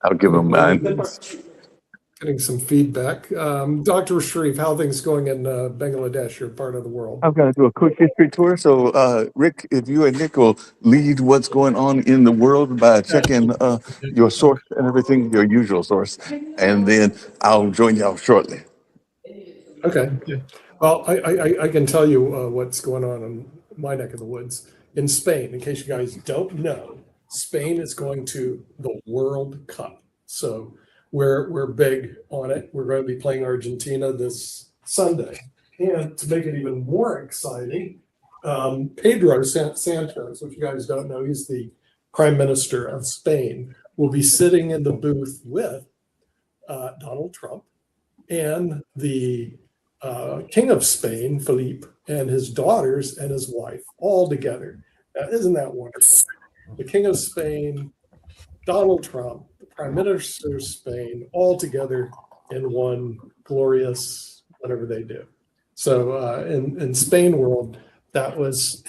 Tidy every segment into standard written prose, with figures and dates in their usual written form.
I'll give him mine. Getting some feedback. Dr. Sharif, how are things going in Bangladesh, your part of the world? I'm going to do a quick history tour. So, Rick, if you and Nick will lead what's going on in the world by checking your source and everything, your usual source, and then I'll join y'all shortly. Okay. Well, I can tell you what's going on in my neck of the woods. In Spain, in case you guys don't know, Spain is going to the World Cup. So we're big on it. We're going to be playing Argentina this Sunday. And to make it even more exciting, Pedro Santos, which you guys don't know, he's the Prime Minister of Spain, will be sitting in the booth with Donald Trump and the King of Spain, Felipe, and his daughters and his wife all together. Now, isn't that wonderful? The King of Spain, Donald Trump, the Prime Minister of Spain, all together in one glorious whatever they do. So in Spain world, that's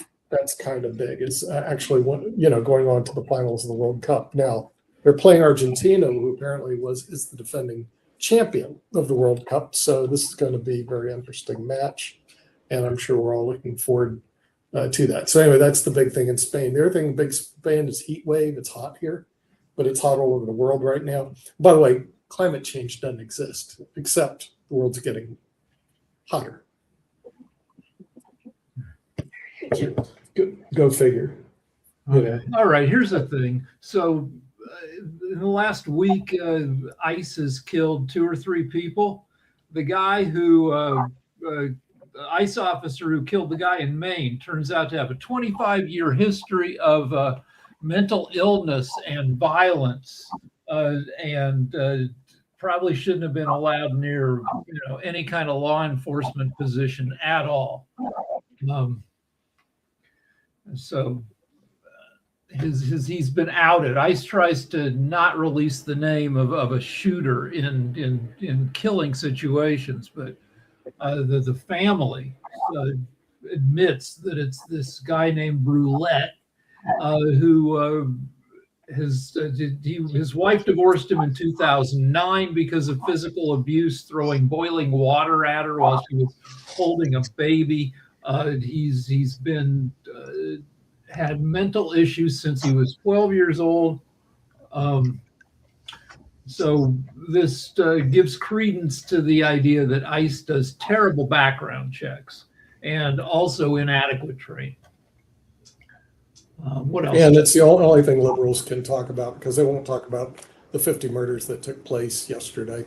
kind of big. It's actually going on to the finals of the World Cup. Now they're playing Argentina, who apparently is the defending champion of the World Cup. So this is going to be a very interesting match, and I'm sure we're all looking forward to that. So anyway, that's the big thing in Spain. The other thing in big Spain is heat wave. It's hot here, but it's hot all over the world right now. By the way, climate change doesn't exist, except the world's getting hotter. Go figure. Okay. All right, here's the thing. So in the last week, ICE has killed 2 or 3 people. The guy who, ICE officer who killed the guy in Maine turns out to have a 25-year history of mental illness and violence, and probably shouldn't have been allowed near any kind of law enforcement position at all. So he's been outed. ICE tries to not release the name of a shooter in killing situations, but the family admits that it's this guy named Brulette who his wife divorced him in 2009 because of physical abuse, throwing boiling water at her while she was holding a baby. He's been had mental issues since he was 12 years old. So this gives credence to the idea that ICE does terrible background checks and also inadequate training. What else? And it's the only thing liberals can talk about, because they won't talk about the 50 murders that took place yesterday.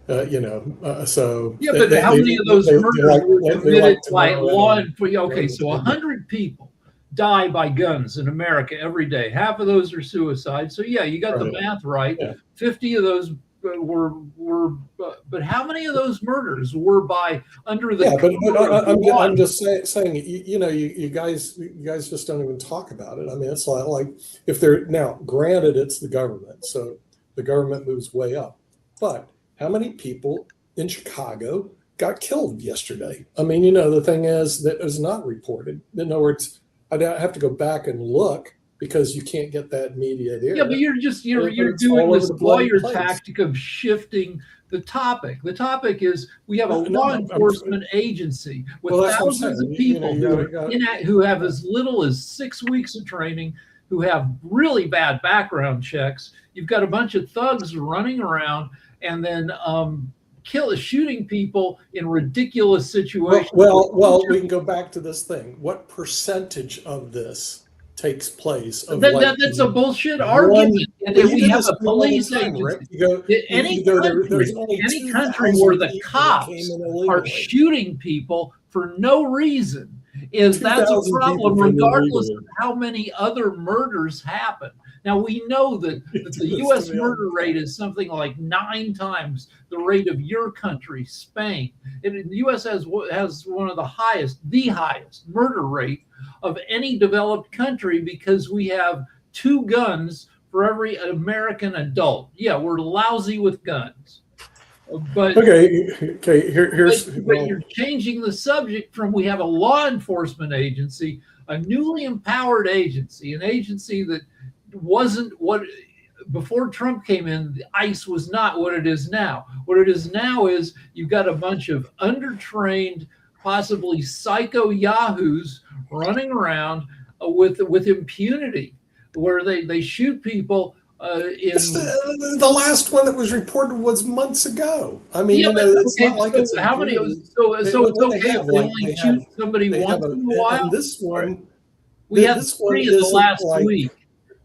So yeah, but how many of those murders were committed by law enforcement? Okay, so 100 people die by guns in America every day. Half of those are suicide. So yeah, you got the math right. Yeah. 50 of those were but how many of those murders were by under the? Yeah, but I'm just saying, you guys just don't even talk about it. I mean, it's like if they're now granted it's the government, so the government moves way up, but how many people in Chicago got killed yesterday? I mean, the thing is that is not reported. In other words, I'd have to go back and look because you can't get that media there. Yeah, but you're doing this lawyer tactic of shifting the topic. The topic is we have a law enforcement agency with thousands of people who have as little as 6 weeks of training, who have really bad background checks. You've got a bunch of thugs running around and then shooting people in ridiculous situations. Well, we can go back to this thing. What percentage of this takes place? That's a bullshit argument. And we have a police agency. Any country where the cops are shooting people for no reason that's a problem, regardless of how many other murders happen. Now, we know that the U.S. murder rate is something like 9 times the rate of your country, Spain. And the U.S. has one of the highest murder rate of any developed country because we have 2 guns for every American adult. Yeah, we're lousy with guns. But here's but you're changing the subject from we have a law enforcement agency, a newly empowered agency, an agency that wasn't what before Trump came in, ICE was not what it is now. What it is now is you've got a bunch of undertrained, possibly psycho yahoos running around with impunity, where they shoot people. The last one that was reported was months ago. I mean, yeah, it's okay, not like so it's how many? So it's okay if they only shoot somebody once in a while. And this one, we had 3 in the last week.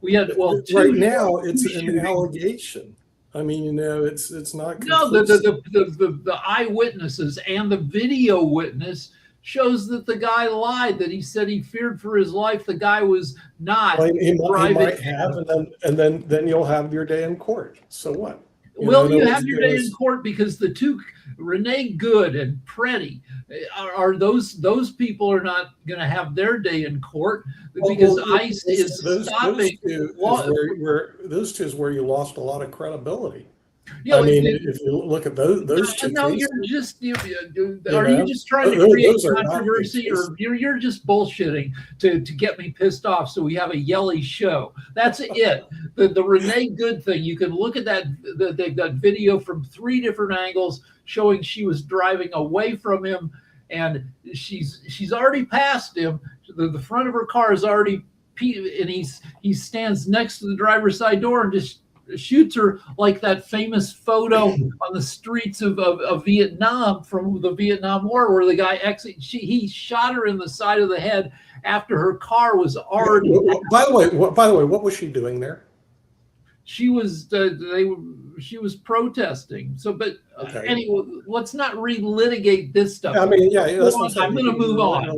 We had 2 right now. It's an allegation. I mean, it's not. No, the eyewitnesses and the video witness shows that the guy lied, that he said he feared for his life. The guy was not. Well, he might have, and then you'll have your day in court. So what? You have your day in court because the two, Renee Good and Preddy, are those people are not going to have their day in court because ICE is stopping. Those two is where you lost a lot of credibility. Yeah, I mean, if you look at those two no, cases, are you just trying to create controversy, or you're just bullshitting to get me pissed off so we have a yelly show? That's it. The Renee Good thing, you can look at that. They've got video from 3 different angles showing she was driving away from him, and she's already passed him. The front of her car is already, and he stands next to the driver's side door and just shoots her, like that famous photo on the streets of Vietnam from the Vietnam War, where the guy he shot her in the side of the head after her car was already. By the way, what was she doing there? She was she was protesting. So, but anyway, let's not relitigate this stuff. I mean, I'm going to move on.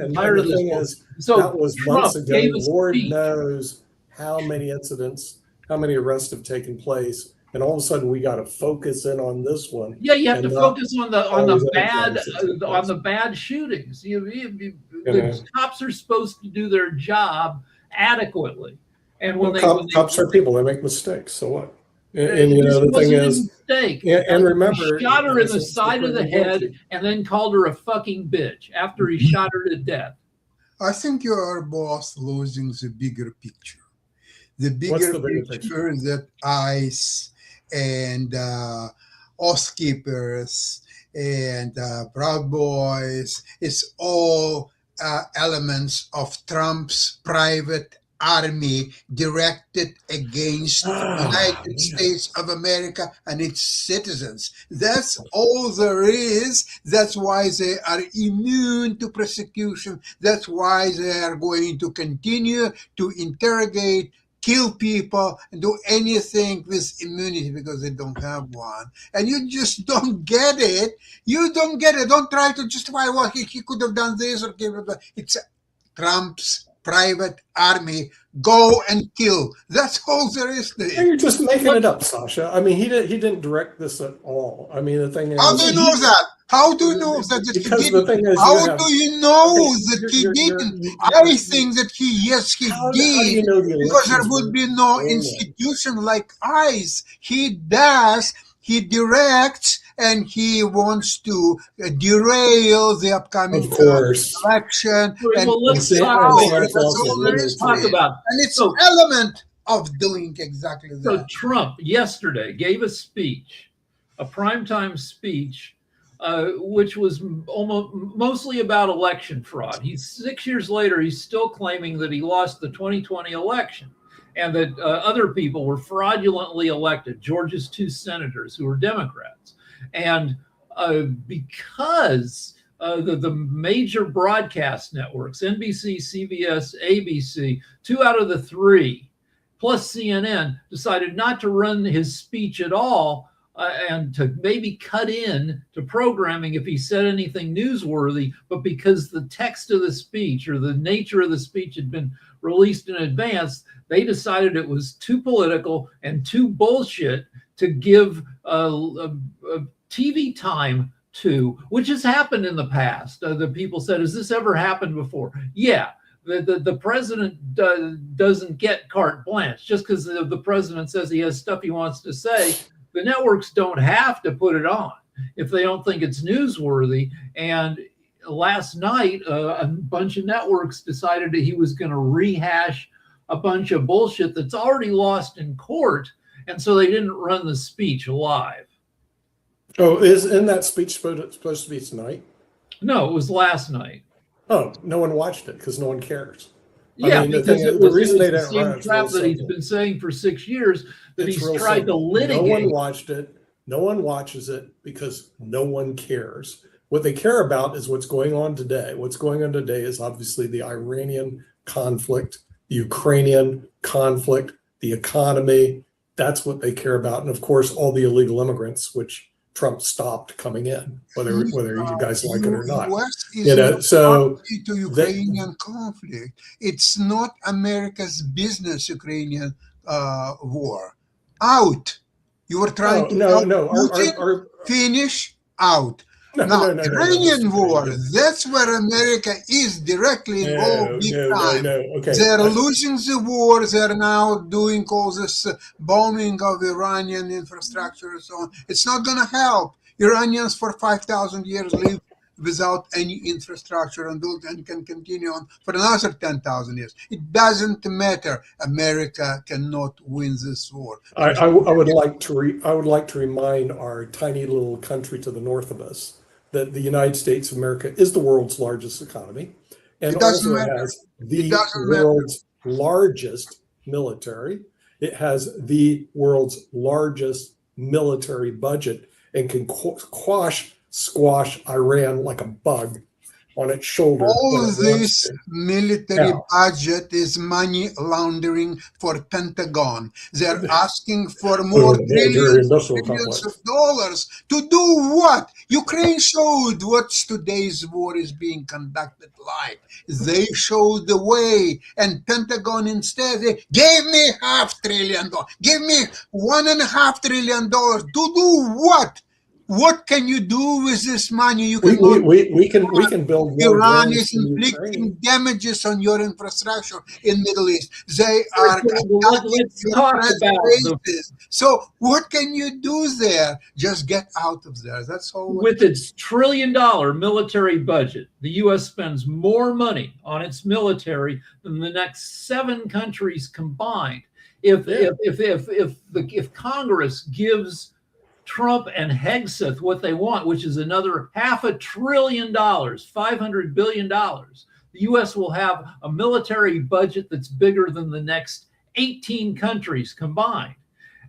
I'm tired of this. So that was months ago. Lord knows how many incidents, how many arrests have taken place, and all of a sudden we got to focus in on this one. Yeah, you have to focus on the bad shootings. The cops are supposed to do their job adequately, and when cops are people, they make mistakes. So what? And the thing is, and remember, he shot her in the side of the head, and then called her a fucking bitch after he shot her to death. I think you are both losing the bigger picture. The bigger picture is that ICE and Oath Keepers and Proud Boys, it's all elements of Trump's private army directed against the United States of America and its citizens. That's all there is. That's why they are immune to prosecution. That's why they are going to continue to interrogate, kill people, and do anything with immunity because they don't have one. And you just don't get it. You don't get it. Don't try to justify, well, he could have done this or it's Trump's private army. Go and kill. That's all there is to it. You're just making it up, Sasha. I mean, he didn't direct this at all. I mean, the thing is, how do you know that? How do you know that he didn't? How do you know that he didn't? I think that he did, because there would be no institution like ICE. He does, he directs, and he wants to derail the upcoming election. Let's talk about it. And it's an element of doing exactly that. So Trump yesterday gave a speech, a primetime speech, which was mostly about election fraud. He's 6 years later, he's still claiming that he lost the 2020 election and that other people were fraudulently elected, Georgia's 2 senators who were Democrats. And because the major broadcast networks, NBC, CBS, ABC, 2 out of the 3, plus CNN, decided not to run his speech at all, and to maybe cut in to programming if he said anything newsworthy, but because the text of the speech or the nature of the speech had been released in advance, they decided it was too political and too bullshit to give TV time to, which has happened in the past. The people said, has this ever happened before? Yeah. The president doesn't get carte blanche. Just because the president says he has stuff he wants to say, the networks don't have to put it on if they don't think it's newsworthy. And last night, a bunch of networks decided that he was going to rehash a bunch of bullshit that's already lost in court, and so they didn't run the speech live. Oh, isn't that speech supposed to be tonight? No, it was last night. Oh, no one watched it because no one cares. Yeah, I mean, because the reason they didn't same run it crap that he's been saying for 6 years that he's tried to litigate. No one watched it. No one watches it because no one cares. What they care about is what's going on today. What's going on today is obviously the Iranian conflict, the Ukrainian conflict, the economy. That's what they care about. And of course, all the illegal immigrants, which Trump stopped coming in, whether you guys like it or not. So to Ukrainian conflict, it's not America's business. Ukrainian war out. You were trying to finish out. Now, Iranian war, that's where America is directly involved big time. Okay. They're losing the war. They're now doing all this bombing of Iranian infrastructure and so on. It's not going to help. Iranians for 5,000 years live without any infrastructure and can continue on for another 10,000 years. It doesn't matter. America cannot win this war. I would like to remind our tiny little country to the north of us that the United States of America is the world's largest economy, and also has the world's largest military. It has the world's largest military budget and can squash Iran like a bug on its shoulder. All this military budget is money laundering for Pentagon. They're asking for more trillions of dollars to do what? Ukraine showed what today's war is being conducted like. They showed the way, and Pentagon instead gave me $500 billion. Give me $1.5 trillion to do what? What can you do with this money? You can we can build. Iran is inflicting damages on your infrastructure in Middle East. They are let's talk about so what can you do there? Just get out of there. That's all. With its $1 trillion military budget, the U.S. spends more money on its military than the next 7 countries combined. If Congress gives Trump and Hegseth what they want, which is another $500 billion, $500 billion, the U.S. will have a military budget that's bigger than the next 18 countries combined.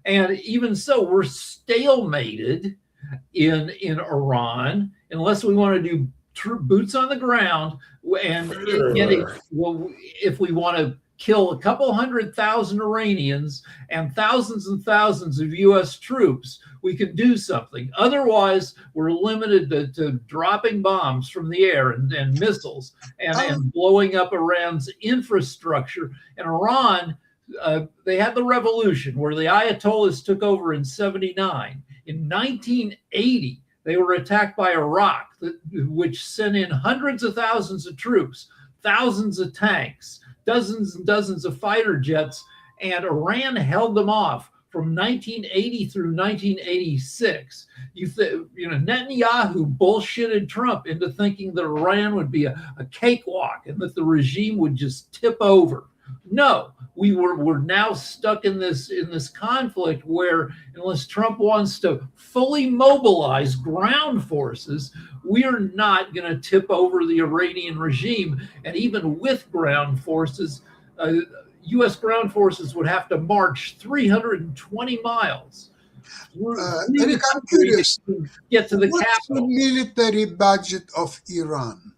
And even so, we're stalemated in Iran unless we want to do boots on the ground and if we want to kill a couple 100,000 Iranians and thousands of U.S. troops, we can do something. Otherwise, we're limited to dropping bombs from the air and missiles and blowing up Iran's infrastructure. And Iran, they had the revolution where the Ayatollahs took over in 1979. In 1980, they were attacked by Iraq, which sent in hundreds of thousands of troops, thousands of tanks, dozens and dozens of fighter jets, and Iran held them off from 1980 through 1986. Netanyahu bullshitted Trump into thinking that Iran would be a cakewalk and that the regime would just tip over. No, we're now stuck in this conflict where unless Trump wants to fully mobilize ground forces, we are not going to tip over the Iranian regime. And even with ground forces, U.S. ground forces would have to march 320 miles. Eric, I'm curious. Get to the What's capital. the military budget of Iran?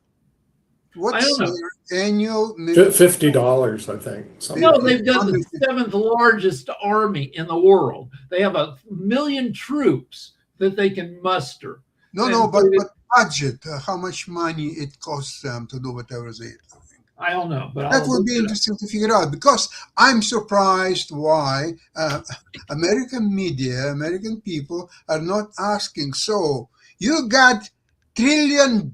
What's their annual $50, I think. No, they've got the 7th largest army in the world. They have 1 million troops that they can muster. But budget, how much money it costs them to do whatever they do. I don't know, but that would be interesting to figure out, because I'm surprised why American media, American people are not asking. So you got $1 trillion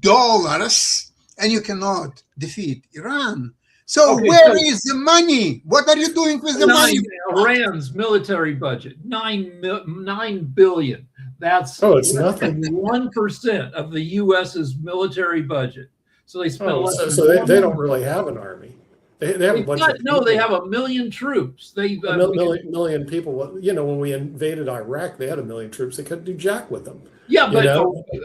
and you cannot defeat Iran. So where is the money? What are you doing with the money? Iran's military budget, $9 billion. That's it's nothing. 1% of the U.S.'s military budget. So they spend less. So they don't really have an army. They have a bunch of no, they have 1 million troops. They million people. You know, when we invaded Iraq, they had 1 million troops. They couldn't do jack with them. Yeah, but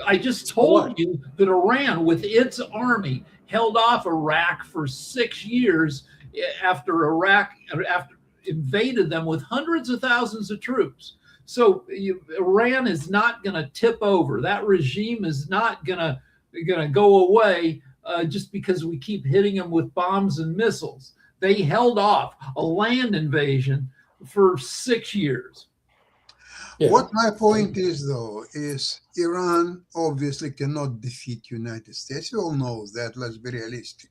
I just told you that Iran, with its army, held off Iraq for 6 years after Iraq invaded them with hundreds of thousands of troops. So Iran is not going to tip over. That regime is not going to go away just because we keep hitting them with bombs and missiles. They held off a land invasion for 6 years. Yeah. What my point is, though, is Iran obviously cannot defeat United States. You all know that. Let's be realistic.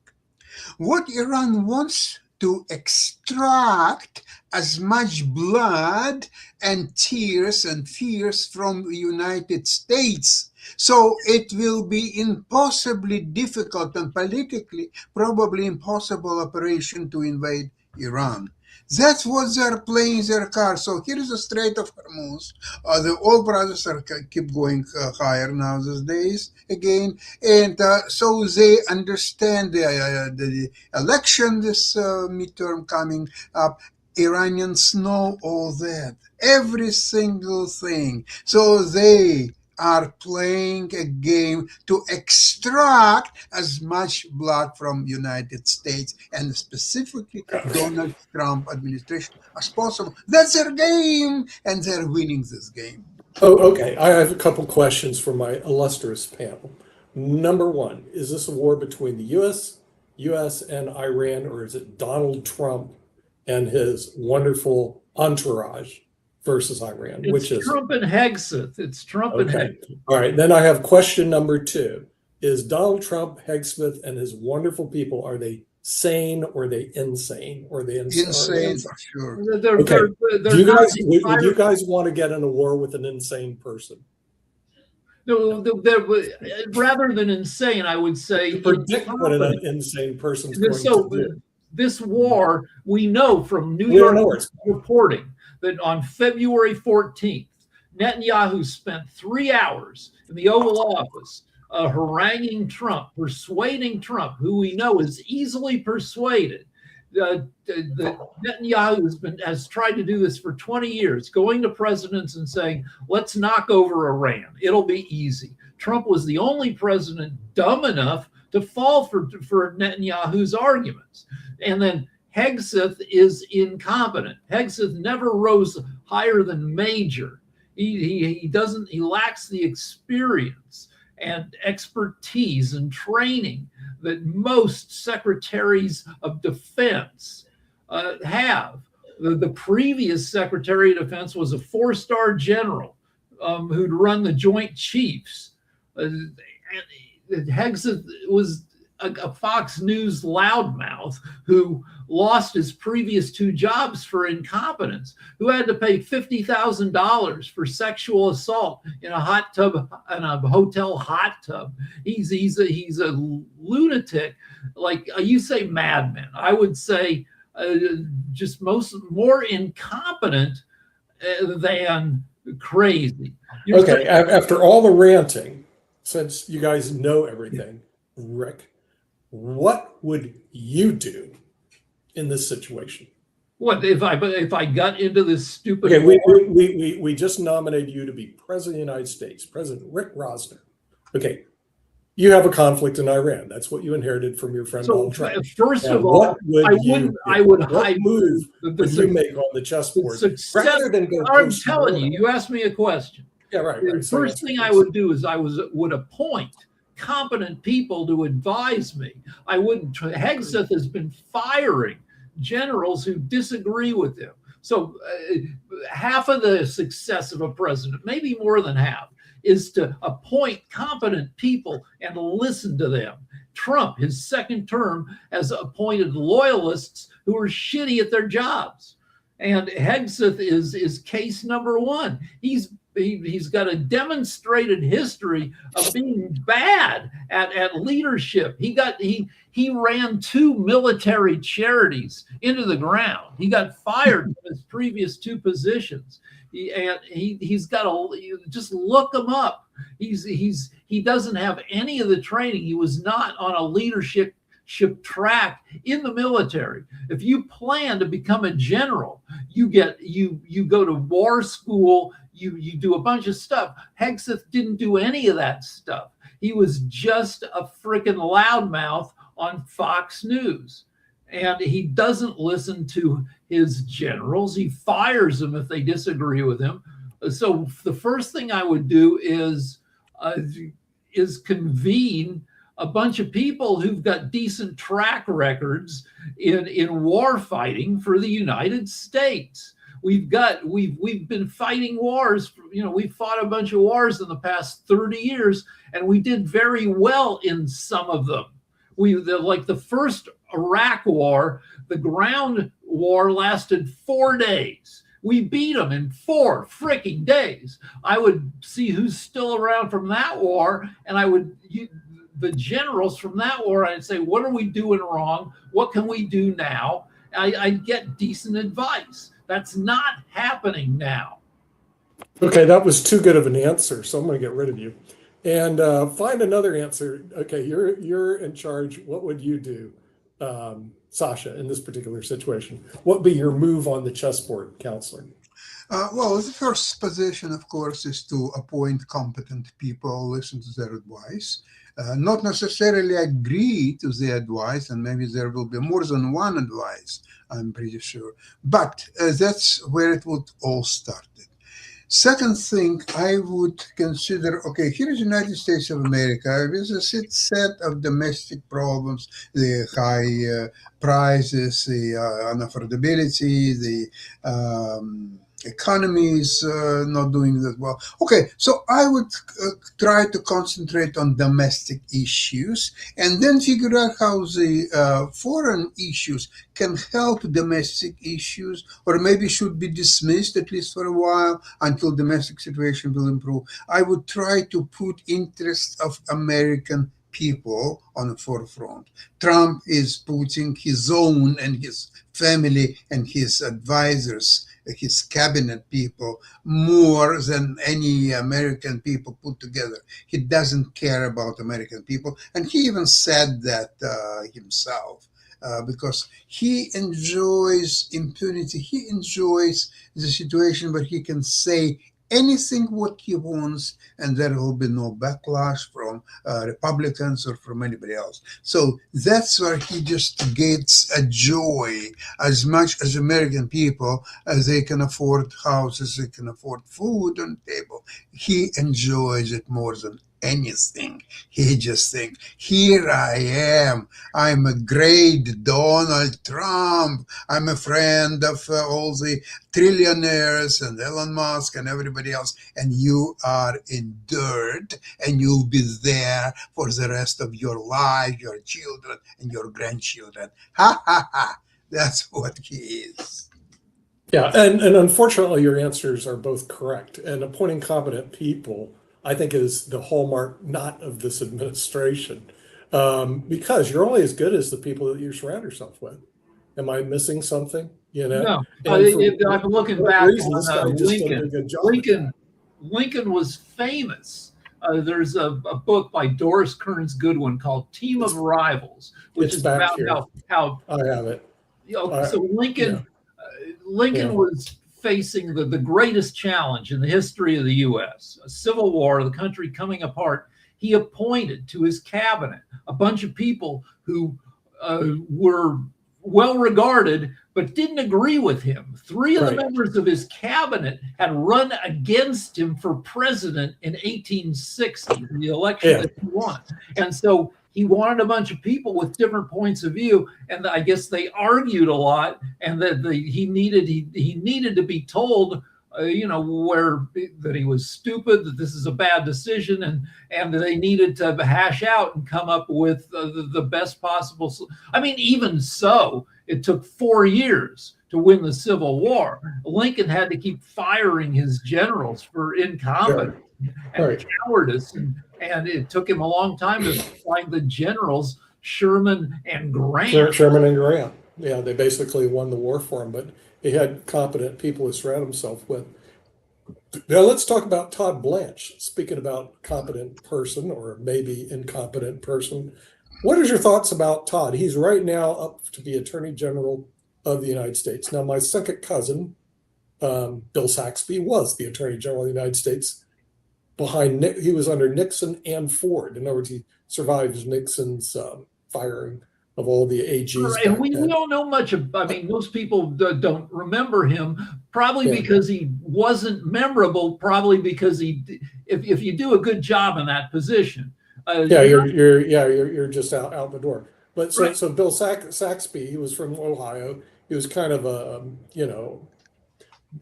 What Iran wants to extract as much blood and tears and fears from the United States. So it will be impossibly difficult and politically probably impossible operation to invade Iran. That's what they're playing their cards. So here is the Strait of Hormuz. The oil prices keep going higher now these days again. And so they understand the election, this midterm coming up. Iranians know all that, every single thing. So they are playing a game to extract as much blood from United States and specifically Donald Trump administration as possible. That's their game, and they're winning this game. Oh, okay. I have a couple questions for my illustrious panel. Number one, is this a war between the U.S. and Iran, or is it Donald Trump and his wonderful entourage versus Iran? Which is Trump and Hegseth. It's Trump and Hegseth. All right. Then I have question number two. Is Donald Trump, Hegseth, and his wonderful people, are they sane or are they insane? Or are they insane for sure? Okay. Do you guys want to get in a war with an insane person? No, rather than insane, I would say predict what an insane person is going to do. This war, we know from New York reporting that on February 14th, Netanyahu spent 3 hours in the Oval Office haranguing Trump, persuading Trump, who we know is easily persuaded. Netanyahu has tried to do this for 20 years, going to presidents and saying, let's knock over Iran. It'll be easy. Trump was the only president dumb enough to fall for Netanyahu's arguments. And then Hegseth is incompetent. Hegseth never rose higher than major. He lacks the experience and expertise and training that most secretaries of defense have. The previous secretary of defense was a 4-star general who'd run the Joint Chiefs. And Hegseth was a Fox News loudmouth who lost his previous 2 jobs for incompetence, who had to pay $50,000 for sexual assault in a hot tub, in a hotel hot tub. He's a lunatic, like you say, madman. I would say just more incompetent than crazy. Okay, after all the ranting, since you guys know everything, Rick, what would you do in this situation? What if I got into this stupid? Okay, we just nominated you to be president of the United States, President Rick Rosner. Okay, you have a conflict in Iran. That's what you inherited from your friend Donald Trump. First of all, I would what move would you make on the chessboard rather than go? I'm telling you, you asked me a question. Yeah, right. The first thing I would do is I would appoint competent people to advise me. I wouldn't. Hegseth has been firing generals who disagree with him. So half of the success of a president, maybe more than half, is to appoint competent people and listen to them. Trump, his second term, has appointed loyalists who are shitty at their jobs. And Hegseth is case number one. He's got a demonstrated history of being bad at leadership. He ran 2 military charities into the ground. He got fired from his previous 2 positions. He's got just look him up. He doesn't have any of the training. He was not on a leadership track in the military. If you plan to become a general, you go to war school, you do a bunch of stuff. Hegseth didn't do any of that stuff. He was just a freaking loudmouth on Fox News. And he doesn't listen to his generals. He fires them if they disagree with him. So the first thing I would do is convene a bunch of people who've got decent track records in war fighting for the United States. We've been fighting wars. We've fought a bunch of wars in the past 30 years, and we did very well in some of them. Like the first Iraq war, the ground war lasted 4 days. We beat them in 4 freaking days. I would see who's still around from that war, and the generals from that war, I'd say, what are we doing wrong? What can we do now? I'd get decent advice. That's not happening now. Okay, that was too good of an answer, so I'm going to get rid of you. And find another answer. Okay, you're in charge. What would you do, Sasha, in this particular situation? What would be your move on the chessboard, counselor? Well, the first position, of course, is to appoint competent people, listen to their advice. Not necessarily agree to the advice, and maybe there will be more than one advice, I'm pretty sure. But that's where it would all start. Second thing, I would consider, okay, here is the United States of America with a set of domestic problems, the high prices, the unaffordability, the economy is not doing that well. Okay, so I would try to concentrate on domestic issues and then figure out how the foreign issues can help domestic issues, or maybe should be dismissed at least for a while until domestic situation will improve. I would try to put interests of American people on the forefront. Trump is putting his own and his family and his advisors, his cabinet people, more than any American people put together. He doesn't care about American people. And he even said that himself, because he enjoys impunity. He enjoys the situation where he can say anything what he wants, and there will be no backlash from Republicans or from anybody else. So that's where he just gets a joy as much as American people, as they can afford houses, they can afford food on the table. He enjoys it more than anything. He just thinks, here I am. I'm a great Donald Trump. I'm a friend of all the trillionaires and Elon Musk and everybody else. And you are in dirt, and you'll be there for the rest of your life, your children and your grandchildren. Ha, ha, ha. That's what he is. Yeah, and unfortunately, your answers are both correct. And appointing competent people, I think, is the hallmark not of this administration, because you're only as good as the people that you surround yourself with. Am I missing something? No. I'm looking back on Lincoln was famous. There's a book by Doris Kearns Goodwin called Team of Rivals, which is about how I have it. So Lincoln was facing the greatest challenge in the history of the U.S., a civil war, the country coming apart. He appointed to his cabinet a bunch of people who were well regarded, but didn't agree with him. 3 of the members of his cabinet had run against him for president in 1860, in the election that he won. And so he wanted a bunch of people with different points of view, and I guess they argued a lot, and that he needed to be told, that he was stupid, that this is a bad decision, and they needed to hash out and come up with the best possible. I mean, even so, it took 4 years to win the Civil War. Lincoln had to keep firing his generals for incompetence and cowardice, and it took him a long time to find the generals, Sherman and Grant. Sherman and Grant. Yeah, they basically won the war for him, but he had competent people to surround himself with. Now let's talk about Todd Blanche. Speaking about competent person, or maybe incompetent person, What is your thoughts about Todd? He's right now up to be Attorney General of the United States. Now, my second cousin, Bill Saxby, was the Attorney General of the United States behind Nick. He was under Nixon and Ford. In other words, he survived Nixon's firing of all the AGs. Right. We don't know much of, I mean, most people don't remember him, probably because he wasn't memorable, probably because if you do a good job in that position. You're just out the door. But so Bill Saxby, he was from Ohio. He was kind of a,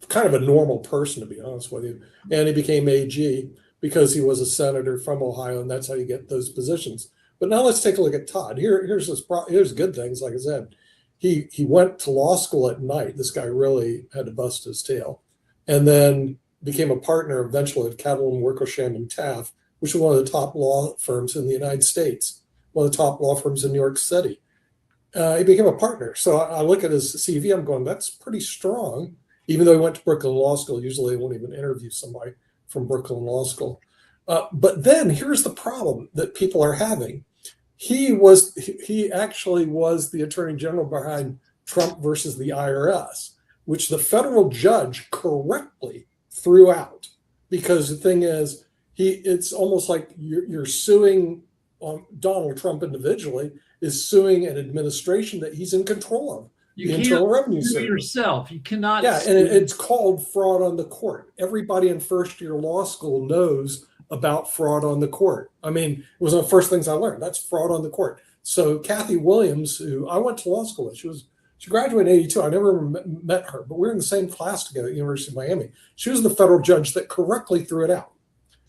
kind of a normal person, to be honest with you. And he became AG because he was a senator from Ohio, and that's how you get those positions. But now let's take a look at Todd. Here's good things. Like I said, he went to law school at night. This guy really had to bust his tail, and then became a partner eventually at Cattleman, Wickersham and Taft, which was one of the top law firms in the United States, one of the top law firms in New York City. He became a partner. So I look at his CV. I'm going, that's pretty strong. Even though he went to Brooklyn Law School, usually they won't even interview somebody from Brooklyn Law School. But then here's the problem that people are having. He actually was the Attorney General behind Trump versus the IRS, which the federal judge correctly threw out. Because the thing is, it's almost like you're suing Donald Trump individually is suing an administration that he's in control of. The Internal Revenue Service. Yourself. You cannot. Yeah, and it's called fraud on the court. Everybody in first-year law school knows about fraud on the court. I mean, it was one of the first things I learned. That's fraud on the court. So Kathy Williams, who I went to law school with, she graduated in 82. I never met her, but we were in the same class together at the University of Miami. She was the federal judge that correctly threw it out.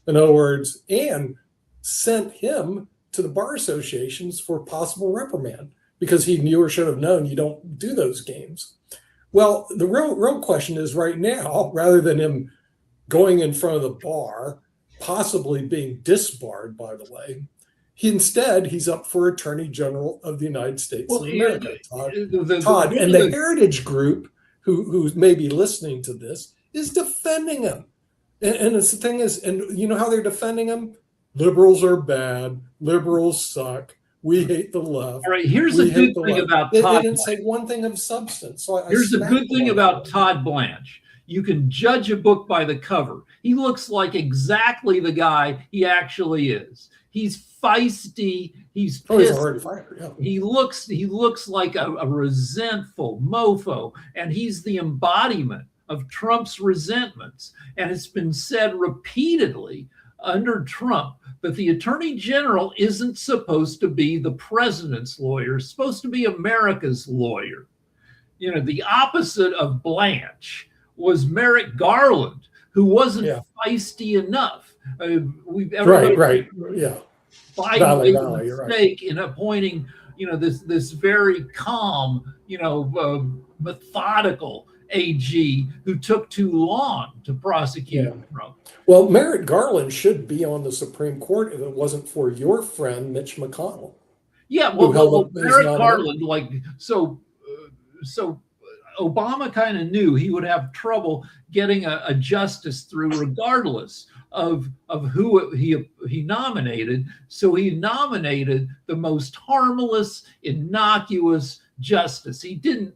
In other words, and sent him to the bar associations for possible reprimand because he knew or should have known you don't do those games. Well, the real question is right now, rather than him going in front of the bar, possibly being disbarred, by the way, he's up for Attorney General of the United States of America. Todd and the Heritage Group, who may be listening to this, is defending him. And it's the thing is, and you know how they're defending him? Liberals are bad. Liberals suck. We hate the left. All right, here's the good thing about Todd. They didn't say one thing of substance. So here's the good thing about Todd Blanche. You can judge a book by the cover. He looks like exactly the guy he actually is. He's feisty. He's pissed. He's a hard fighter. Yeah. He looks like a resentful mofo, and he's the embodiment of Trump's resentments. And it's been said repeatedly under Trump that the Attorney General isn't supposed to be the president's lawyer, it's supposed to be America's lawyer. You know, the opposite of Blanche was Merrick Garland, who wasn't feisty enough. Right. Yeah. Biden made a mistake in appointing, this very calm, methodical AG who took too long to prosecute Trump. Well, Merrick Garland should be on the Supreme Court if it wasn't for your friend Mitch McConnell. Yeah, well Merrick Garland, so Obama kind of knew he would have trouble getting a justice through, regardless of who he nominated. So he nominated the most harmless, innocuous justice. He didn't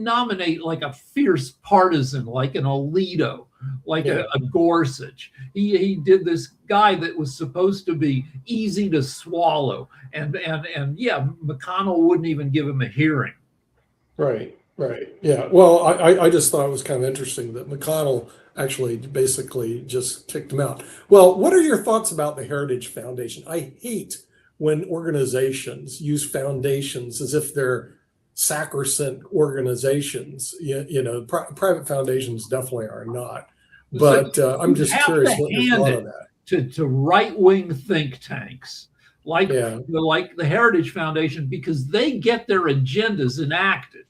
nominate like a fierce partisan, like an Alito, like a Gorsuch. He did this guy that was supposed to be easy to swallow, and McConnell wouldn't even give him a hearing. Right. Yeah. Well, I just thought it was kind of interesting that McConnell actually basically just kicked him out. Well, what are your thoughts about the Heritage Foundation? I hate when organizations use foundations as if they're sacrosanct organizations. Private foundations definitely are not. But I'm just curious what you thought of that. To right-wing think tanks like the Heritage Foundation, because they get their agendas enacted.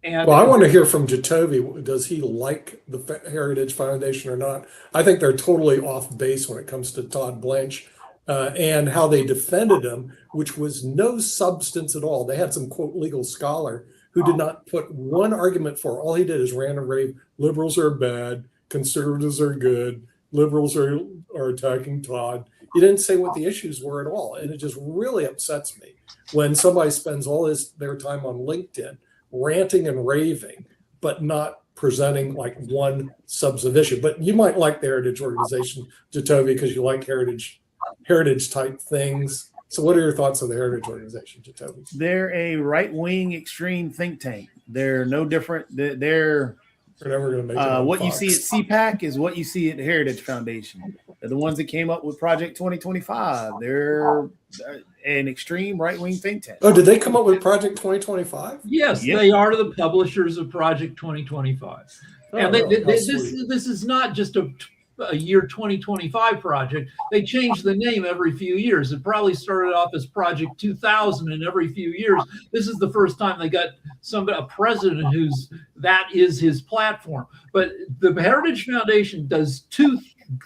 And I want to hear from Jacoby. Does he like the Heritage Foundation or not? I think they're totally off base when it comes to Todd Blanche and how they defended him, which was no substance at all. They had some, quote, legal scholar who did not put one argument for. All he did is rant and rave. Liberals are bad. Conservatives are good. Liberals are attacking Todd. You didn't say what the issues were at all. And it just really upsets me when somebody spends all their time on LinkedIn ranting and raving, but not presenting like one substantive issue. But you might like the Heritage Organization, Jatovy, because you like heritage type things. So what are your thoughts on the Heritage Organization, Jatovy? They're a right-wing extreme think tank. They're no different. They're never going to make what you see at CPAC is what you see at the Heritage Foundation. They're the ones that came up with Project 2025. They're an extreme right-wing think tank. Oh, did they come up with Project 2025? Yes, Yep. they are the publishers of Project 2025. And this is not just a year 2025 project. They change the name every few years. It probably started off as Project 2000, and every few years, this is the first time they got a president that is his platform. But the Heritage Foundation does two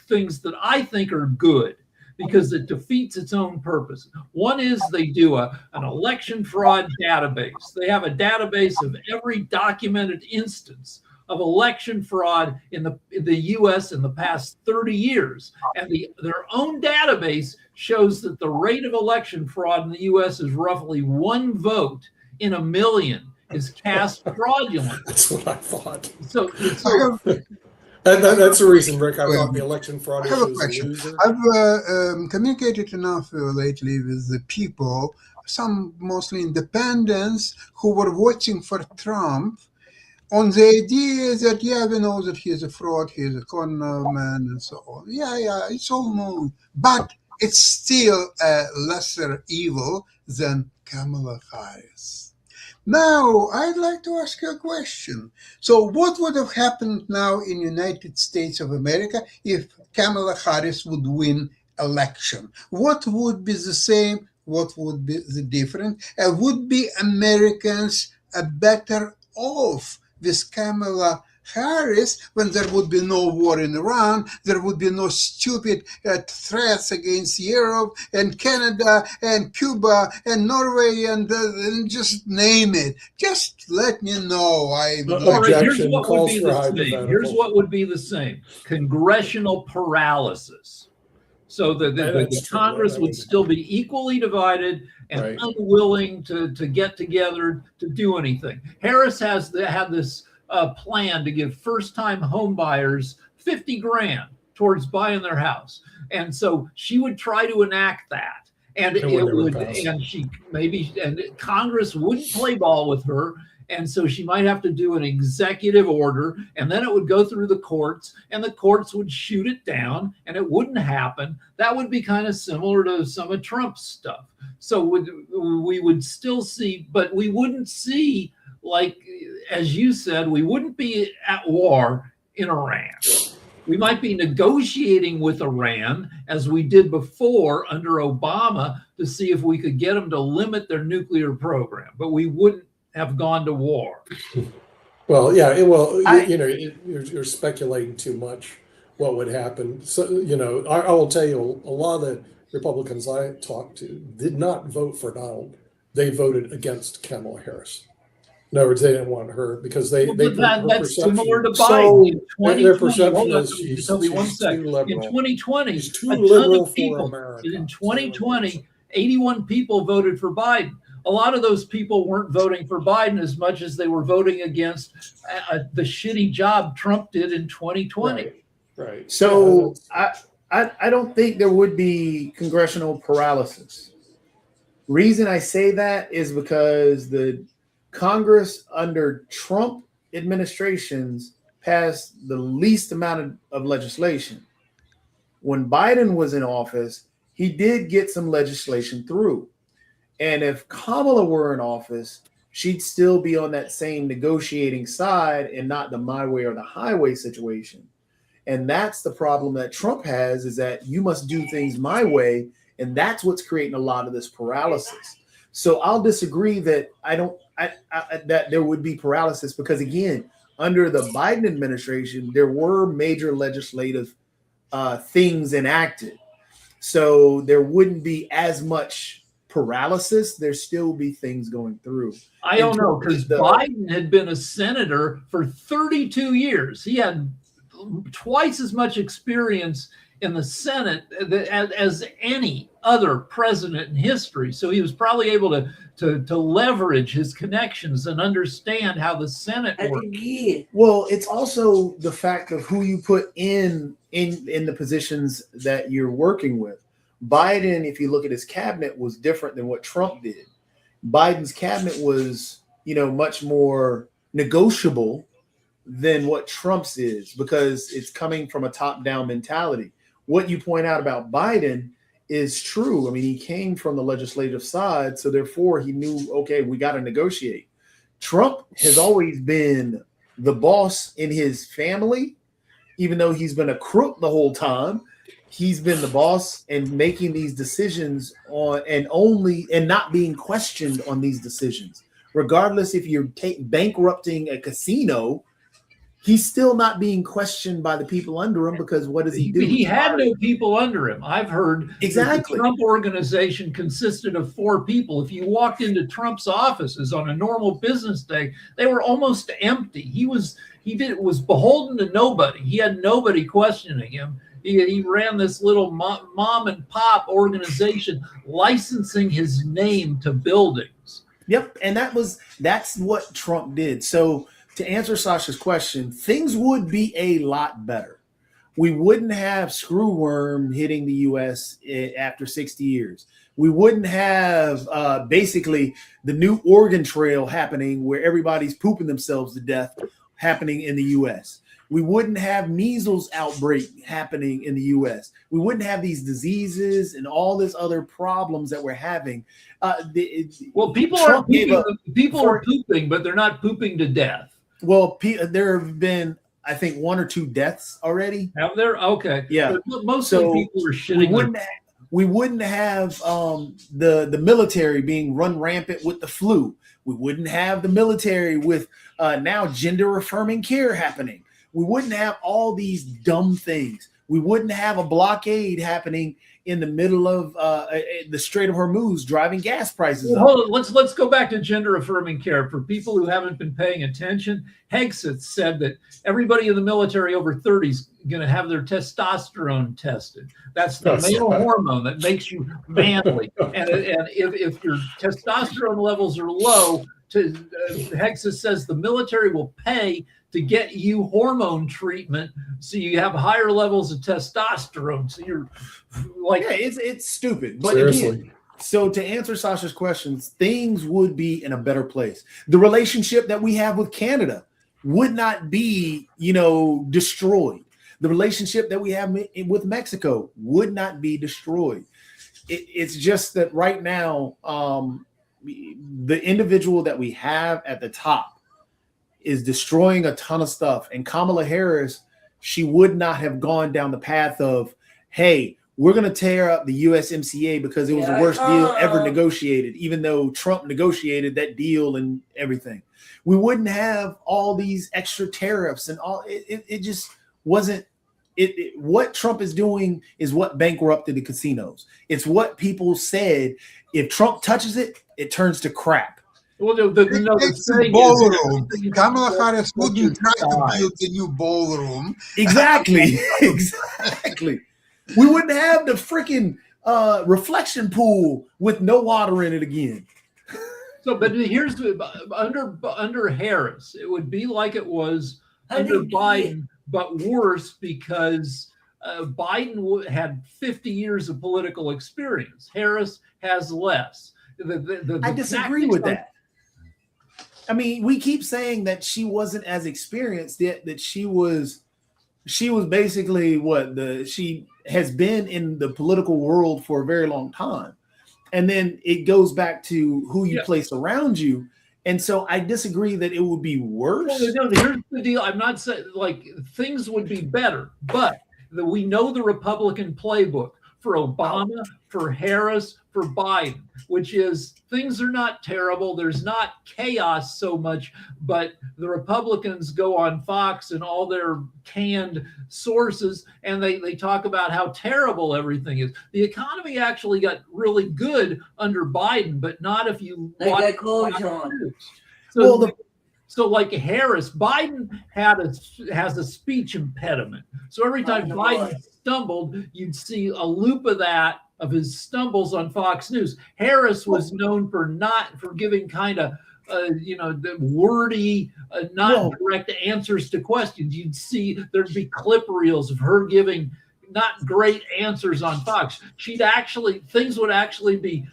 things that I think are good, because it defeats its own purpose. One is they do an election fraud database. They have a database of every documented instance of election fraud in the U.S. in the past 30 years. And their own database shows that the rate of election fraud in the U.S. is roughly 1 vote in a million is cast fraudulent. That's what I thought. So that's the reason, Rick, I thought the election fraud I have a issue is a question. loser. I've communicated enough lately with the people, some mostly independents, who were watching for Trump on the idea that, yeah, we know that he's a fraud, he's a con man, and so on. Yeah, it's all known. But it's still a lesser evil than Kamala Harris. Now, I'd like to ask you a question. So what would have happened now in United States of America if Kamala Harris would win election? What would be the same? What would be the different? And would be Americans better off with Kamala Harris when there would be no war in Iran, there would be no stupid threats against Europe and Canada and Cuba and Norway and just name it. Just let me know. Objection. Here's what would be the same. Congressional paralysis. So the Congress would still be equally divided and unwilling to get together to do anything. Harris had this plan to give first-time home buyers $50,000 towards buying their house, and so she would try to enact that, and Congress wouldn't play ball with her. And so she might have to do an executive order, and then it would go through the courts, and the courts would shoot it down, and it wouldn't happen. That would be kind of similar to some of Trump's stuff. So we would still see, but we wouldn't see, like, as you said, we wouldn't be at war in Iran. We might be negotiating with Iran, as we did before under Obama, to see if we could get them to limit their nuclear program, but we wouldn't have gone to war. Well, yeah, you're speculating too much what would happen. So, I will tell you, a lot of the Republicans I talked to did not vote for Donald. They voted against Kamala Harris. In other words, they didn't want her because that's similar to Biden. In 2020, their perception is she's too liberal. In 2020, she's too liberal for America. In 2020, 81 people voted for Biden. A lot of those people weren't voting for Biden as much as they were voting against the shitty job Trump did in 2020. Right. So I don't think there would be congressional paralysis. Reason I say that is because the Congress under Trump administrations passed the least amount of legislation. When Biden was in office, he did get some legislation through. And if Kamala were in office, she'd still be on that same negotiating side and not the my way or the highway situation. And that's the problem that Trump has, is that you must do things my way. And that's what's creating a lot of this paralysis. So I'll disagree that that there would be paralysis, because again, under the Biden administration, there were major legislative things enacted. So there wouldn't be as much paralysis. There still be things going through. I don't know, because Biden had been a senator for 32 years. He had twice as much experience in the Senate as any other president in history. So he was probably able to leverage his connections and understand how the Senate works. Well, it's also the fact of who you put in the positions that you're working with. Biden, if you look at his cabinet, was different than what Trump did. Biden's cabinet was, much more negotiable than what Trump's is, because it's coming from a top-down mentality. What you point out about Biden is true. I mean, he came from the legislative side, so therefore he knew, okay, we got to negotiate. Trump has always been the boss in his family, even though he's been a crook the whole time. He's been the boss and making these decisions and not being questioned on these decisions. Regardless if you're bankrupting a casino, he's still not being questioned by the people under him, because what does he do? He had no people under him. I've heard exactly. The Trump organization consisted of 4 people. If you walked into Trump's offices on a normal business day, they were almost empty. He was beholden to nobody. He had nobody questioning him. He ran this little mom and pop organization, licensing his name to buildings. Yep, and that's what Trump did. So to answer Sasha's question, things would be a lot better. We wouldn't have screwworm hitting the U.S. after 60 years. We wouldn't have basically the new Oregon Trail happening, where everybody's pooping themselves to death, happening in the U.S. We wouldn't have measles outbreak happening in the U.S. We wouldn't have these diseases and all this other problems that we're having. People are pooping, but they're not pooping to death. Well, there have been, I think, 1 or 2 deaths already. Have there? Okay. Yeah. But mostly people are shitting. We wouldn't have the military being run rampant with the flu. We wouldn't have the military with now gender affirming care happening. We wouldn't have all these dumb things. We wouldn't have a blockade happening in the middle of the Strait of Hormuz, driving gas prices up. Hold on, let's go back to gender affirming care. For people who haven't been paying attention, Hegseth said that everybody in the military over 30 is going to have their testosterone tested. That's the male hormone that makes you manly. And if your testosterone levels are low, Hegseth says the military will pay to get you hormone treatment so you have higher levels of testosterone. So you're like, yeah, it's stupid. But seriously. Again, so to answer Sasha's questions, things would be in a better place. The relationship that we have with Canada would not be, destroyed. The relationship that we have with Mexico would not be destroyed. It's just that right now, the individual that we have at the top is destroying a ton of stuff. And Kamala Harris, she would not have gone down the path of, hey, we're going to tear up the USMCA because it was the worst deal ever negotiated, even though Trump negotiated that deal and everything. We wouldn't have all these extra tariffs and all. It just wasn't. What Trump is doing is what bankrupted the casinos. It's what people said. If Trump touches it, it turns to crap. Well, it's a ballroom. Kamala Harris wouldn't try to build a new ballroom. Exactly. Exactly. We wouldn't have the freaking reflection pool with no water in it again. So, but here's under Harris, it would be like it was under Biden, but worse because Biden had 50 years of political experience. Harris has less. I disagree with that. I mean, we keep saying that she wasn't as experienced yet, that she was basically she has been in the political world for a very long time. And then it goes back to who you place around you. And so I disagree that it would be worse. Well, here's the deal. I'm not saying things would be better, but we know the Republican playbook for Obama, for Harris, for Biden, which is things are not terrible. There's not chaos so much, but the Republicans go on Fox and all their canned sources, and they talk about how terrible everything is. The economy actually got really good under Biden, but not if you watch Fox News. So like Harris, Biden has a speech impediment. So every time Biden stumbled, you'd see a loop of that, of his stumbles on Fox News. Harris was known for giving kind of the wordy, not direct answers to questions. You'd see there'd be clip reels of her giving not great answers on Fox. Things would actually be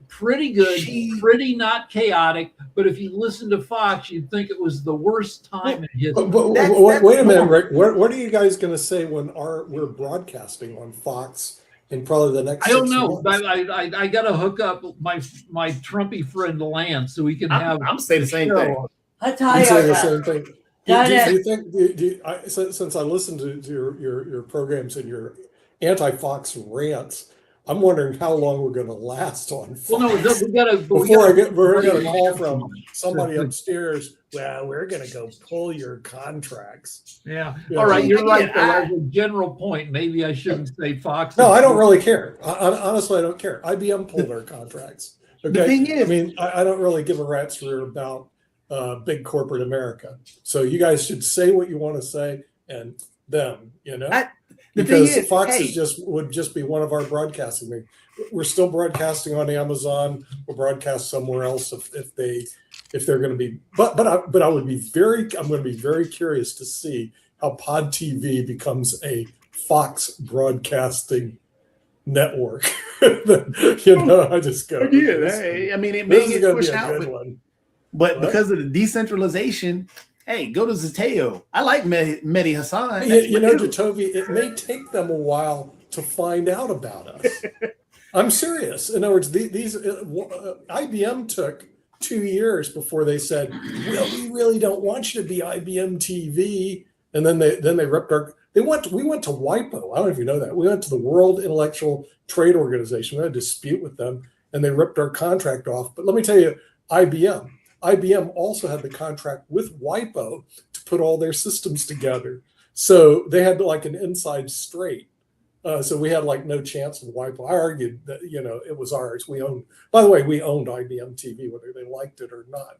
pretty good, pretty not chaotic. But if you listen to Fox, you'd think it was the worst time in history. But wait a minute, Rick. What are you guys going to say when we're broadcasting on Fox in probably the next? I don't know. I got to hook up my Trumpy friend Lance so we can have. I'm saying the same thing. I tell You you, say the same thing. Do you think? Since I listened to your programs and your anti-Fox rants, I'm wondering how long we're going to last on Fox. Well, no, we got to. We're going to call from somebody upstairs. Well, we're going to go pull your contracts. Yeah. All right. You're right. As a general point, maybe I shouldn't say Fox. No, I don't really care. Honestly, I don't care. IBM pulled our contracts. Okay. The thing is, I mean, I don't really give a rat's rear about big corporate America. So you guys should say what you want to say, and them, because Fox would just be one of our broadcasting. We're still broadcasting on Amazon. We'll broadcast somewhere else if they're going to be. But I'm going to be very curious to see how Pod TV becomes a Fox broadcasting network. I just go. I mean, it may get pushed out, but what? Because of the decentralization. Hey, go to Zateo. I like Mehdi Hassan. Jacoby, it may take them a while to find out about us. I'm serious. In other words, these IBM took 2 years before they said, "Well, we really don't want you to be IBM TV," and then they ripped our. We went to WIPO. I don't know if you know that. We went to the World Intellectual Trade Organization. We had a dispute with them, and they ripped our contract off. But let me tell you, IBM also had the contract with WIPO to put all their systems together. So they had like an inside straight. So we had like no chance with WIPO. I argued that, it was ours. We owned IBM TV, whether they liked it or not.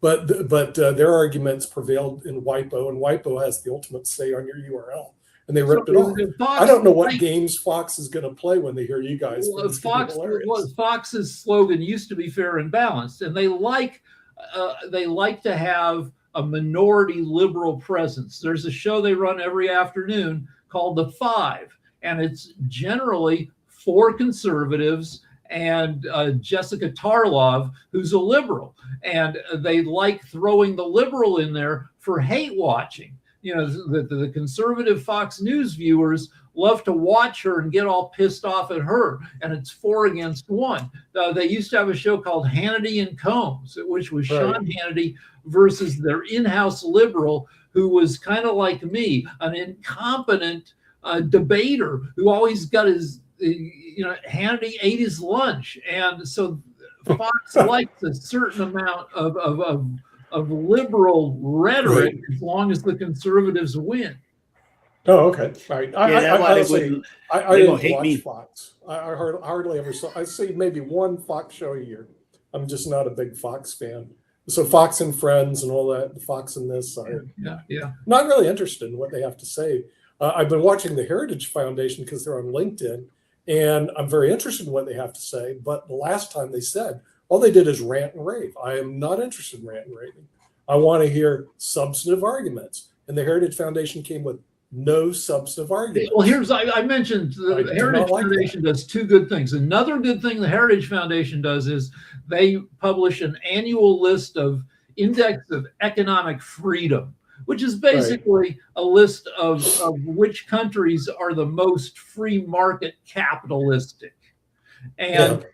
But their arguments prevailed in WIPO, and WIPO has the ultimate say on your URL. And they ripped it off. I don't know what games Fox is going to play when they hear you guys. Fox's slogan used to be fair and balanced, and they like to have a minority liberal presence. There's a show they run every afternoon called The Five, and it's generally for conservatives and Jessica Tarlov, who's a liberal. And they like throwing the liberal in there for hate watching. The conservative Fox News viewers love to watch her and get all pissed off at her, and it's 4 against 1. They used to have a show called Hannity and Combs, which was Sean Hannity versus their in-house liberal, who was kind of like me, an incompetent debater who always got his, Hannity ate his lunch, and so Fox likes a certain amount of liberal rhetoric as long as the conservatives win. Oh, okay. All right. I didn't watch Fox. I hardly ever saw. I see maybe one Fox show a year. I'm just not a big Fox fan. So Fox and Friends and all that, Fox and this. Not really interested in what they have to say. I've been watching the Heritage Foundation because they're on LinkedIn, and I'm very interested in what they have to say. But the last time they said, all they did is rant and rave. I am not interested in rant and raving. I want to hear substantive arguments. And the Heritage Foundation came with no substantive arguments. Well, I mentioned the Heritage Foundation does 2 good things. Another good thing the Heritage Foundation does is they publish an annual list of index of economic freedom, which is basically a list of which countries are the most free market capitalistic. And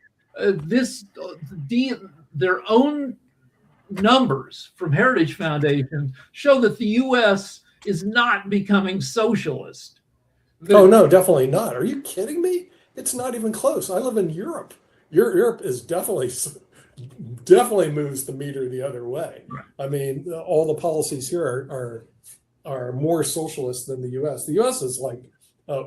their own numbers from Heritage Foundation show that the U.S. is not becoming socialist. Oh, no, definitely not. Are you kidding me? It's not even close. I live in Europe. Europe is definitely moves the meter the other way. I mean, all the policies here are more socialist than the U.S. The U.S. is like,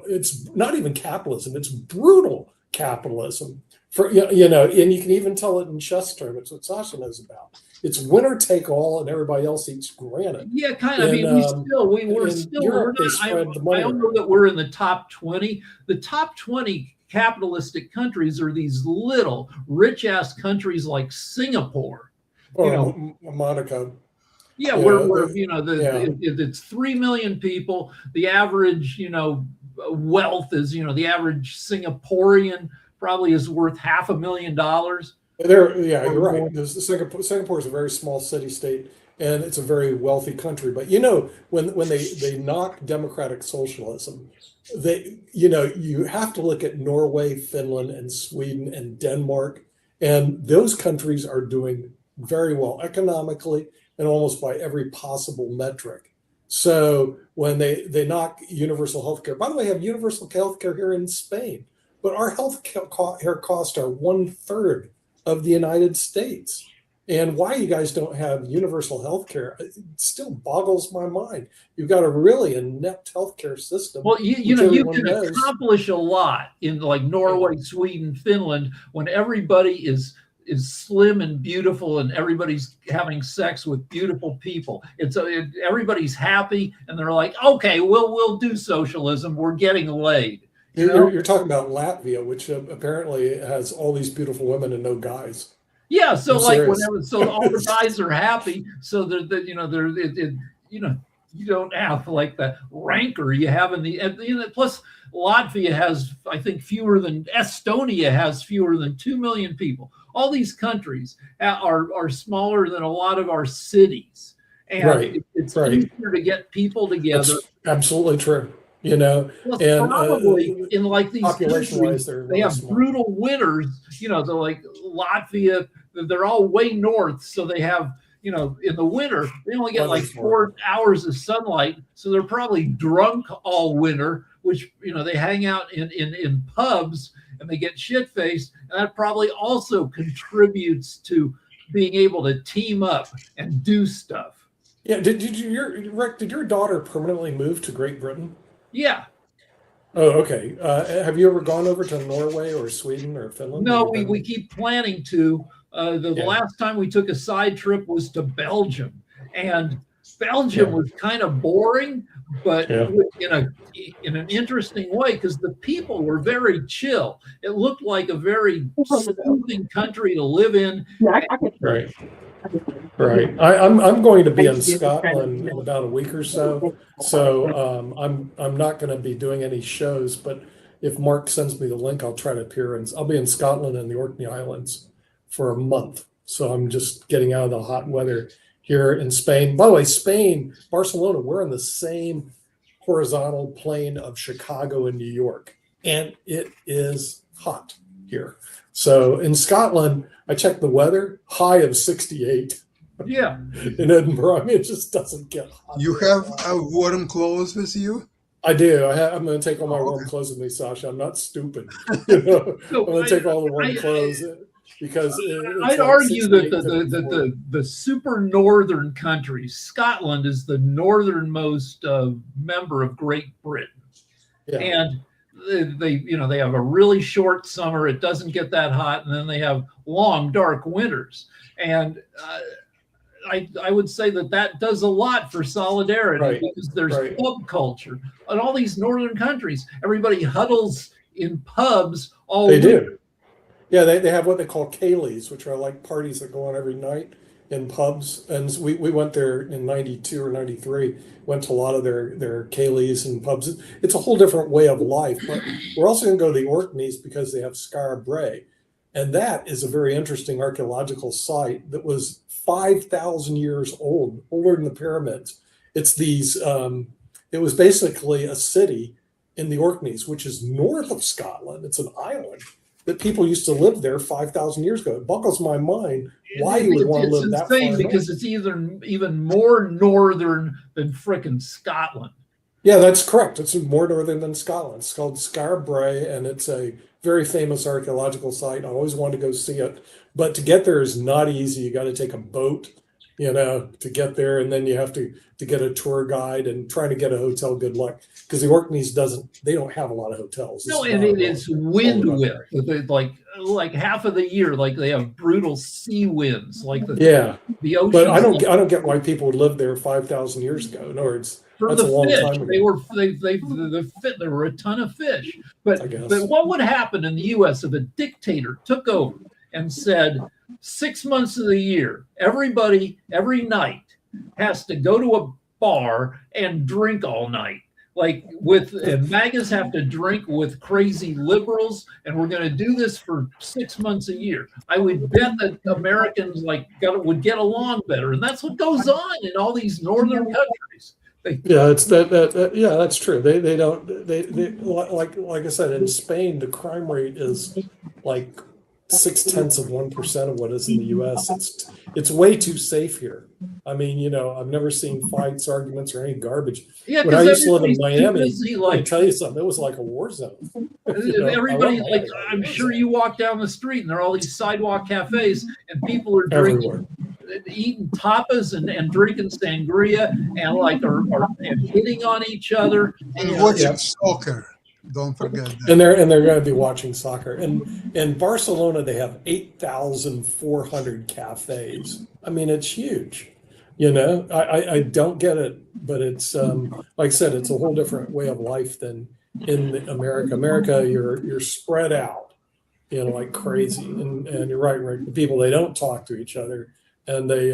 it's not even capitalism. It's brutal capitalism. For and you can even tell it in chess tournaments. What Sasha knows about. It's winner take all, and everybody else eats granite. Yeah, kind of. I mean, we're still. Europe, We're not, I don't know that we're in the top 20. The top 20 capitalistic countries are these little rich ass countries like Singapore, or Monaco. Yeah, we're it's 3 million people. The average wealth is the average Singaporean probably is worth $500,000. You're right. Singapore is a very small city state, and it's a very wealthy country. But when they knock democratic socialism, you have to look at Norway, Finland, and Sweden and Denmark, and those countries are doing very well economically and almost by every possible metric. So when they knock universal health care, by the way, we have universal health care here in Spain, but our health care costs are 1/3 of the United States. And why you guys don't have universal health care, it still boggles my mind. You've got a really inept healthcare system. Well, you can accomplish a lot in like Norway, Sweden, Finland, when everybody is slim and beautiful and everybody's having sex with beautiful people. Everybody's happy and they're like, okay, we'll do socialism. We're getting laid. You're talking about Latvia, which apparently has all these beautiful women and no guys. Yeah, so like whenever, so all the guys are happy, so you don't have like the rancor you have in the plus Latvia has, I think, Estonia has fewer than 2 million people. All these countries are smaller than a lot of our cities, and it's easier to get people together. That's absolutely true. Plus, and probably in like these countries, they have brutal winters. They're like Latvia. They're all way north, so they have, in the winter, they only get like 4 hours of sunlight. So they're probably drunk all winter, which, they hang out in pubs and they get shit-faced. And that probably also contributes to being able to team up and do stuff. Yeah. Did your daughter permanently move to Great Britain? Yeah. Oh, okay. Have you ever gone over to Norway or Sweden or Finland? No, we keep planning to. The last time we took a side trip was to Belgium, and Belgium was kind of boring, but in an interesting way, because the people were very chill. It looked like a very soothing country to live in. Right. I'm going to be in Scotland in about a week or so. So I'm not going to be doing any shows, but if Mark sends me the link, I'll try to appear. And I'll be in Scotland and the Orkney Islands for a month. So I'm just getting out of the hot weather here in Spain. By the way, Spain, Barcelona, we're in the same horizontal plane of Chicago and New York, and it is hot here. So in Scotland, I checked the weather, high of 68. Yeah. In Edinburgh, I mean, it just doesn't get hot. You have warm clothes with you? I do. I'm going to take all my warm clothes with me, Sasha. I'm not stupid. I'm going to take all the warm clothes because I'd argue that the super northern countries, Scotland is the northernmost member of Great Britain, and they have a really short summer. It doesn't get that hot, and then they have long, dark winters. And I would say that does a lot for solidarity because there's pub culture in all these northern countries. Everybody huddles in pubs all week. They do. Yeah, they have what they call ceilidhs, which are like parties that go on every night in pubs. And we went there in 92 or 93, went to a lot of their ceilidhs and pubs. It's a whole different way of life. But we're also going to go to the Orkneys because they have Skara Brae. And that is a very interesting archaeological site that was 5,000 years old, older than the pyramids. It's it was basically a city in the Orkneys, which is north of Scotland. It's an island that people used to live there 5,000 years ago. It boggles my mind why you would want to live that far north. Because it's even more northern than frickin' Scotland. Yeah, that's correct. It's more northern than Scotland. It's called Skara Brae, and it's a very famous archaeological site. I always wanted to go see it, but to get there is not easy. You got to take a boat, to get there, and then you have to get a tour guide and trying to get a hotel. Good luck, because the Orkneys they don't have a lot of hotels. No, and it's wind whip. Like half of the year, like they have brutal sea winds, like the ocean. But I don't get why people would live there 5,000 years ago. In other words, for that's the a long fish, time ago. there were a ton of fish. But what would happen in the U.S. if a dictator took over and said 6 months of the year, everybody every night has to go to a bar and drink all night? And MAGAs have to drink with crazy liberals, and we're going to do this for 6 months a year. I would bet that Americans would get along better, and that's what goes on in all these northern countries. It's that's true. They don't like I said, in Spain the crime rate is like 0.6% of what is in the U.S. It's way too safe here. I mean, I've never seen fights, arguments, or any garbage. Yeah, when I used to live in Miami, I tell you something, it was like a war zone. Everybody, I'm sure you walk down the street and there are all these sidewalk cafes, and people are drinking, eating tapas and drinking sangria, and and hitting on each other and watching soccer. Don't forget that. And they're going to be watching soccer. And in Barcelona, they have 8,400 cafes. I mean, it's huge. I don't get it, but it's like I said, it's a whole different way of life than in America. America, you're spread out, like crazy. And you're right. The people, they don't talk to each other, and they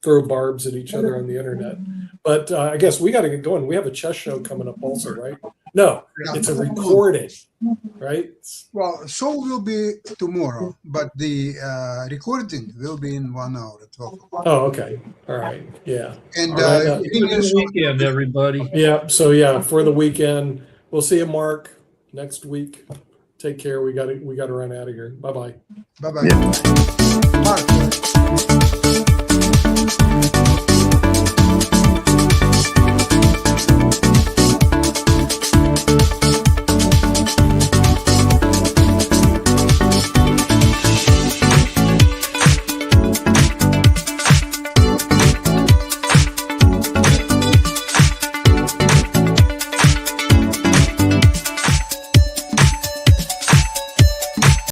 throw barbs at each other on the internet. But I guess we got to get going. We have a chess show coming up also, right? No, it's a recording, right? Well, show will be tomorrow, but the recording will be in 1 hour at 12 o'clock. Oh, okay. All right. Yeah. And good weekend, everybody. Yeah. So for the weekend, we'll see you, Mark, next week. Take care. We got to run out of here. Bye-bye. Bye-bye. Mark.